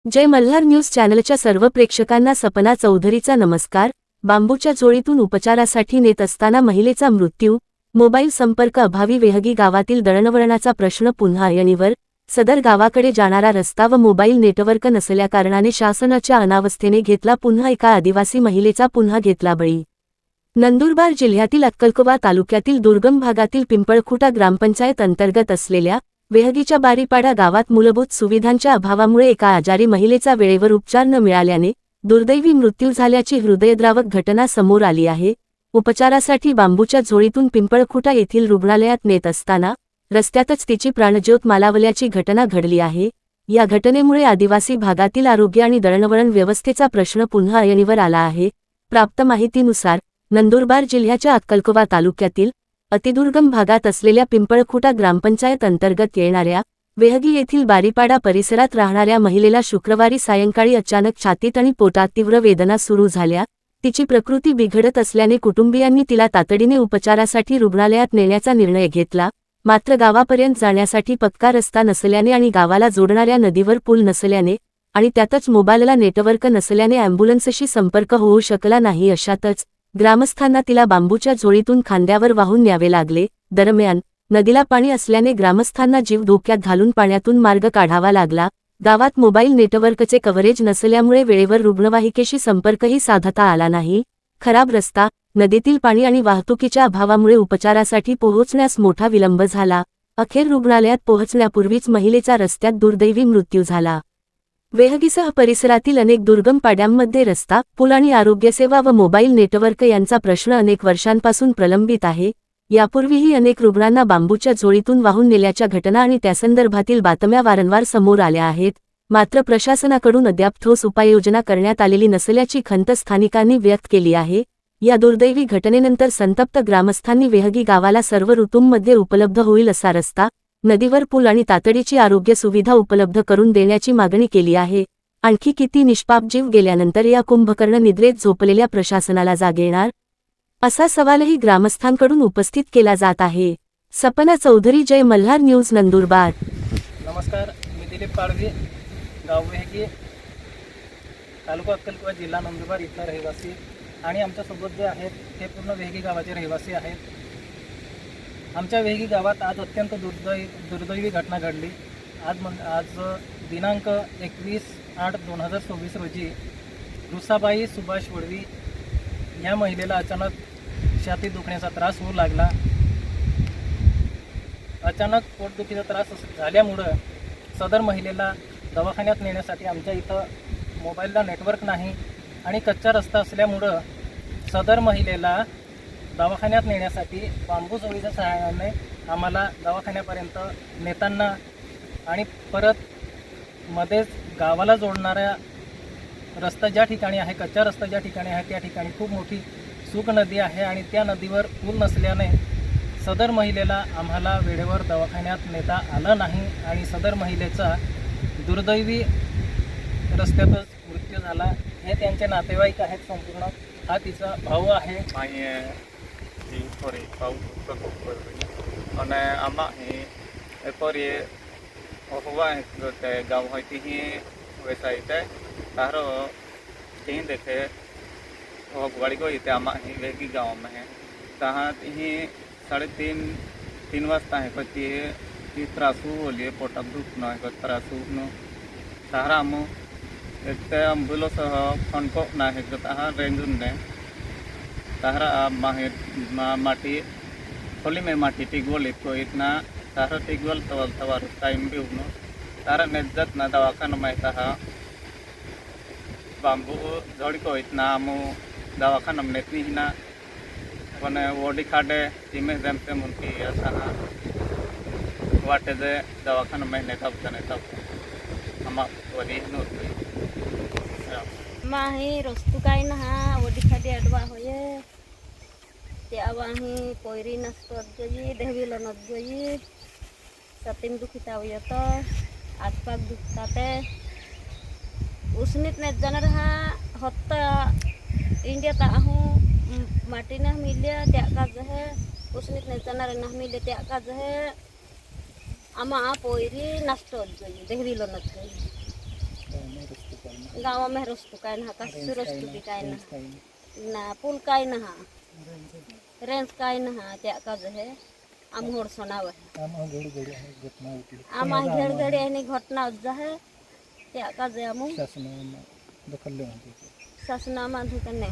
जय Malhar news चॅनलच्या सर्व प्रेक्षकांना सपना चौधरीचा नमस्कार। बांबूच्या झोळीतून उपचारासाठी नेत असताना महिलेचा मृत्यू। मोबाईल संपर्क अभावी वेहगी गावातील दळणवळणाचा प्रश्न पुन्हा ऐरणीवर। सदर गावाकडे जाणारा रस्ता व मोबाईल नेटवर्क नसल्याकारणाने शासनाच्या अनावस्थेने घेतला पुन्हा एका आदिवासी महिलेचा पुन्हा घेतला बळी। नंदुरबार जिल्ह्यातील अक्कलकोवा तालुक्यातील दुर्गम भागातील पिंपळखुटा ग्रामपंचायत अंतर्गत असलेल्या वेहगीच्या बारीपाडा गावात मूलभूत सुविधांच्या अभावामुळे एका आजारी महिलेचा वेळेवर उपचार न मिळाल्याने दुर्दैवी मृत्यू झाल्याची हृदयद्रावक घटना समोर आली आहे। उपचारासाठी बांबूच्या झोळीतून पिंपळखुटा येथील रुग्णालयात नेत असताना रस्त्यातच तिची प्राणज्योत मालावल्याची घटना घडली आहे। या घटनेमुळे आदिवासी भागातील आरोग्य आणि दळणवळण व्यवस्थेचा प्रश्न पुन्हा ऐरणीवर आला आहे। प्राप्त माहितीनुसार नंदुरबार जिल्ह्याच्या अक्कलकोवा तालुक्यातील अतिदुर्गम भागात असलेल्या पिंपळखुटा ग्रामपंचायत अंतर्गत येणाऱ्या वेहगी येथील बारीपाडा परिसरात राहणाऱ्या महिलेला शुक्रवारी सायंकाळी अचानक छातीत आणि पोटात तीव्र वेदना सुरू झाल्या। तिची प्रकृती बिघडत असल्याने कुटुंबियांनी तिला तातडीने उपचारासाठी रुग्णालयात नेण्याचा निर्णय घेतला। मात्र गावापर्यंत जाण्यासाठी पक्का रस्ता नसल्याने आणि गावाला जोडणाऱ्या नदीवर पूल नसल्याने आणि त्यातच मोबाईलला नेटवर्क नसल्याने अँब्युलन्सशी संपर्क होऊ शकला नाही। अशातच ग्रामस्थांना तिला बांबूच्या झोळीतून खांद्यावर वाहून न्यावे लागले। दरम्यान नदीला पाणी असल्याने ग्रामस्थांना जीव धोक्यात घालून पाण्यातून मार्ग काढावा लागला। गावात मोबाईल नेटवर्कचे कव्हरेज नसल्यामुळे वेळेवर रुग्णवाहिकेशी संपर्कही साधता आला नाही। खराब रस्ता, नदीतील पाणी आणि वाहतुकीच्या अभावामुळे उपचारासाठी पोहोचण्यास मोठा विलंब झाला। अखेर रुग्णालयात पोहोचण्यापूर्वीच महिलेचा रस्त्यात दुर्दैवी मृत्यू झाला। वेहगीसह परिसरातील अनेक दुर्गम पाड्यांमध्ये रस्ता, पूल आणि आरोग्यसेवा व मोबाईल नेटवर्क यांचा प्रश्न अनेक वर्षांपासून प्रलंबित आहे। यापूर्वीही अनेक रुग्णांना बांबूच्या झोळीतून वाहून नेल्याच्या घटना आणि त्यासंदर्भातील बातम्या वारंवार समोर आल्या आहेत। मात्र प्रशासनाकडून अद्याप ठोस उपाययोजना करण्यात आलेली नसल्याची खंत स्थानिकांनी व्यक्त केली आहे। या दुर्दैवी घटनेनंतर संतप्त ग्रामस्थांनी वेहगी गावाला सर्व ऋतूंमध्ये उपलब्ध होईल असा रस्ता, नदीवर पूल आणि तातडीची आरोग्य सुविधा उपलब्ध करून देण्याची मागणी केली आहे। आणखी किती निष्पाप जीव गेल्यानंतर या कुंभकर्ण निद्रेत झोपलेल्या प्रशासनाला जाग येणार, असा सवालही ग्रामस्थांकडून उपस्थित केला जात आहे। सपना चौधरी, जय मल्हार न्यूज, नंदुरबार। नमस्कार, मी दिलीप पाडवी, गाव वेहगी, तालुका अक्कलकोवा, जिल्हा नंदुरबार इथला रहिवासी आणि आमच्यासोबत जे आहेत ते पूर्ण वेहगी गावाचे रहिवासी आहेत। आमच्या वेहगी गावात आज अत्यंत दुर्दैवी घटना घडली। आज दिनांक 21/8/2024 रोजी रुसाबाई सुभाष वडवी या महिलेला अचानक छाती दुखण्याचा त्रास होऊ लागला। अचानक पोटदुखीचा त्रास झाल्यामुळं सदर महिलेला दवाखान्यात नेण्यासाठी आमच्या इथं मोबाईलला नेटवर्क नाही आणि कच्चा रस्ता असल्यामुळं सदर महिलेला दवाखान्यात नेण्यासाठी बांबू झोळीच्या सहाय्याने आम्हाला दवाखान्यापर्यंत नेताना आणि परत मध्येच गावाला जोडणाऱ्या रस्ता ज्या ठिकाणी आहे, कच्चा रस्ता ज्या ठिकाणी आहे त्या ठिकाणी खूप मोठी सूक नदी आहे आणि त्या नदीवर पूल नसल्याने सदर महिलेला आम्हाला वेळेवर दवाखान्यात नेता आलं नाही आणि सदर महिलेचा दुर्दैवी रस्त्यातच मृत्यू झाला। हे त्यांचे नातेवाईक आहेत संपूर्ण। हा तिचा भाऊ आहे। અને આમાં એપરી હોવા ગતે ગાવ હોય તી વેસાઈતે તારો તી દેખે હોગવાડી ગઈ તે આમાં વેગી ગાव में है तहाँ ती 3:30 वाजता है पती ती त्रासू होली पोटात दुखणं है त्रासू न तारा मग ते अम्बुलन्स फोन को ना है तहाँ रेंजून ने तारा माटी खोली में माटी टिगवल इतको इतना तारा टिगवल तवार टाइम भी उनो तारा नेजत ना दवाखाना में तहा बांबू झोड़ी को इतना मु दवाखाना में नेतनी ही ना वने वोडी खाडे तिमे जमते मुनकी ऐसा वाटे दे दवाखाना में नेता हम वरी नोट माही रस्तु काय ना वडी खाडे अडवा होये ते आवाही पोयरी नसत गई देवीला नत गई सतीम दुखिता होयत आसपास दुखताते उसनित ने जाणार हा होता इंडिया ताहू माटी ना मिले त्या का जहे उसनित ने जाणार ना मिले त्या का जहे आमा पोयरी नष्ट गई देहविलो नत गई गाँव में रस्तु काय ना कसु रस्तु भी काय ना पुल काय ना रेंज काय ना त्या का जो है आम होड़ सोनाव है आमा घेड़ घेड़े यानी घटना जो है त्या का जो आम शासना माधु करने